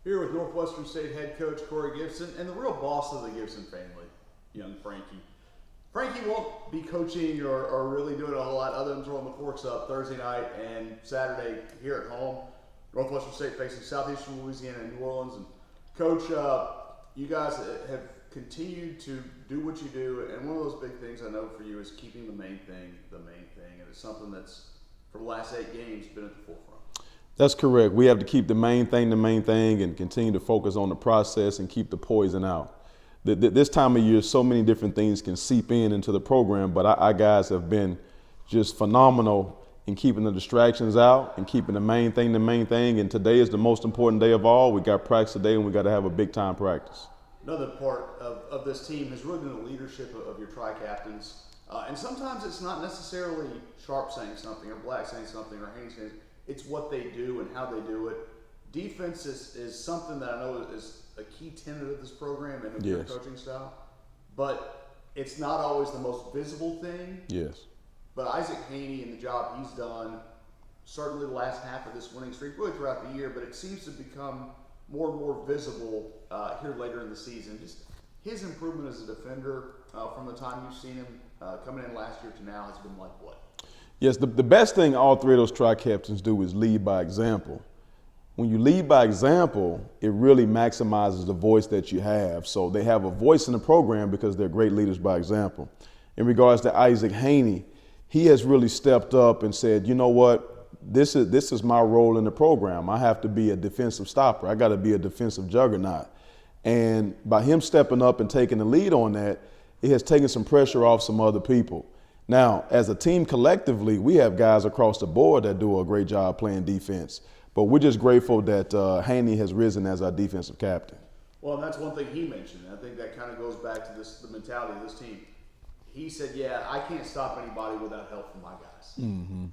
Here with Northwestern State head coach Corey Gipson and the real boss of the Gipson family, young Frankie. Frankie won't be coaching or really doing a whole lot other than throwing the forks up Thursday night and Saturday here at home. Northwestern State facing Southeastern Louisiana and New Orleans. And Coach, you guys have continued to do what you do, and one of those big things I know for you is keeping the main thing, and it's something that's, for the last 8 games, been at the forefront. That's correct. We have to keep the main thing, and continue to focus on the process and keep the poison out. This time of year, so many different things can seep into the program, but our guys have been just phenomenal in keeping the distractions out and keeping the main thing. And today is the most important day of all. We got practice today, and we got to have a big-time practice. Another part of this team has really been the leadership of your tri-captains. And sometimes it's not necessarily Sharp saying something or Black saying something or Haney saying something. It's what they do and how they do it. Defense is something that I know is a key tenet of this program and of your coaching style. But it's not always the most visible thing. Yes. But Isaac Haney and the job he's done, certainly the last half of this winning streak, really throughout the year, but it seems to become more and more visible here later in the season. Just his improvement as a defender from the time you've seen him coming in last year to now has been like what? Yes, the best thing all 3 of those tri-captains do is lead by example. When you lead by example, it really maximizes the voice that you have. So they have a voice in the program because they're great leaders by example. In regards to Isaac Haney, he has really stepped up and said, you know what, this is my role in the program. I have to be a defensive stopper. I got to be a defensive juggernaut. And by him stepping up and taking the lead on that, it has taken some pressure off some other people. Now, as a team collectively, we have guys across the board that do a great job playing defense. But we're just grateful that Haney has risen as our defensive captain. Well, and that's one thing he mentioned. I think that kind of goes back to the mentality of this team. He said, yeah, I can't stop anybody without help from my guys. Mm-hmm.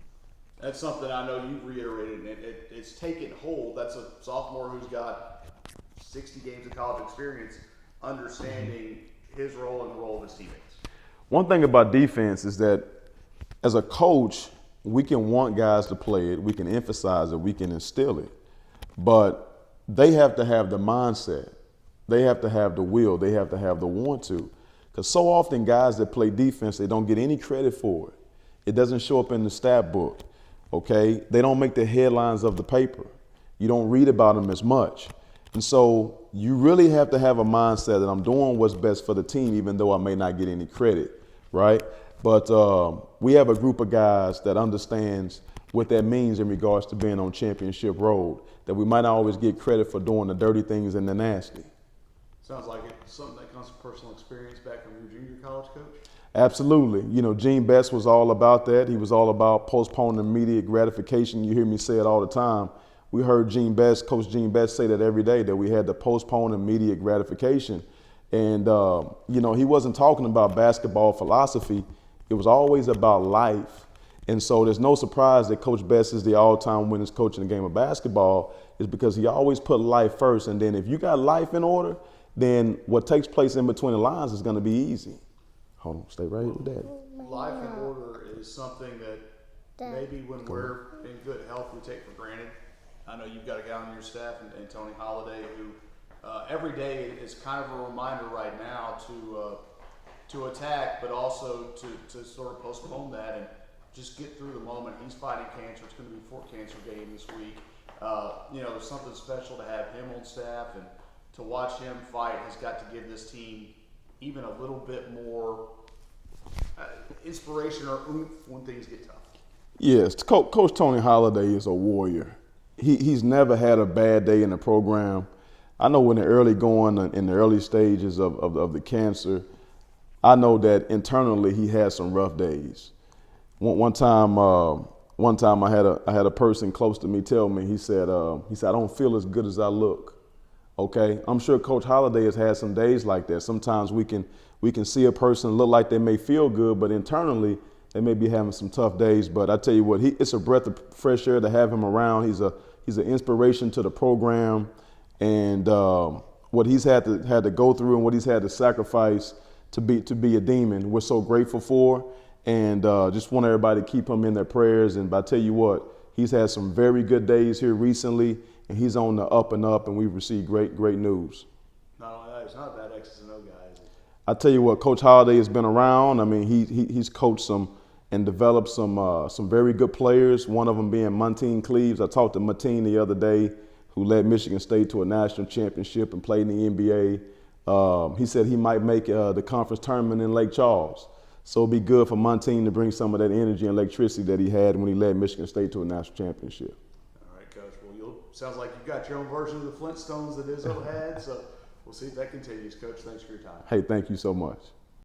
That's something I know you've reiterated, and it's taken hold. That's a sophomore who's got 60 games of college experience, understanding his role and the role of his teammates. One thing about defense is that as a coach, we can want guys to play it, we can emphasize it, we can instill it, but they have to have the mindset, they have to have the will, they have to have the want to. Because so often guys that play defense, they don't get any credit for it. It doesn't show up in the stat book, okay? They don't make the headlines of the paper. You don't read about them as much. And so you really have to have a mindset that I'm doing what's best for the team, even though I may not get any credit, right? But we have a group of guys that understands what that means in regards to being on championship road, that we might not always get credit for doing the dirty things and the nasty. Sounds like it's something that comes from personal experience back from your junior college coach? Absolutely. You know, Gene Best was all about that. He was all about postponing immediate gratification. You hear me say it all the time. We heard Coach Gene Best say that every day, that we had to postpone immediate gratification. And, you know, he wasn't talking about basketball philosophy. It was always about life. And so there's no surprise that Coach Best is the all-time winningest coach in the game of basketball, is because he always put life first. And then if you got life in order, then what takes place in between the lines is going to be easy. Hold on, stay right with that. Life in order is something that maybe when we're in good health we take for granted. I know you've got a guy on your staff, and Tony Holiday, who every day is kind of a reminder right now to attack, but also to sort of postpone that and just get through the moment. He's fighting cancer. It's going to be Fort Cancer Game this week. You know, there's something special to have him on staff, and to watch him fight has got to give this team even a little bit more inspiration or oomph when things get tough. Yes, Coach Tony Holiday is a warrior. He's never had a bad day in the program. I know in the early stages of the cancer, I know that internally he had some rough days. One time I had a person close to me tell me, he said I don't feel as good as I look. Okay, I'm sure Coach Holiday has had some days like that. Sometimes we can see a person look like they may feel good, but internally they may be having some tough days. But I tell you what, it's a breath of fresh air to have him around. He's an inspiration to the program, and what he's had to go through and what he's had to sacrifice to be a Demon, we're so grateful for, and just want everybody to keep him in their prayers. And I tell you what, he's had some very good days here recently, and he's on the up and up, and we've received great news. Not only that, he's not a bad X's and O guy, is he? I tell you what, Coach Holiday has been around. I mean, he's coached some and developed some very good players. One of them being Montine Cleaves. I talked to Montine the other day, who led Michigan State to a national championship and played in the NBA. He said he might make the conference tournament in Lake Charles. So it'd be good for Montine to bring some of that energy and electricity that he had when he led Michigan State to a national championship. All right, Coach. Well, sounds like you've got your own version of the Flintstones that Izzo had. So we'll see if that continues. Coach, thanks for your time. Hey, thank you so much.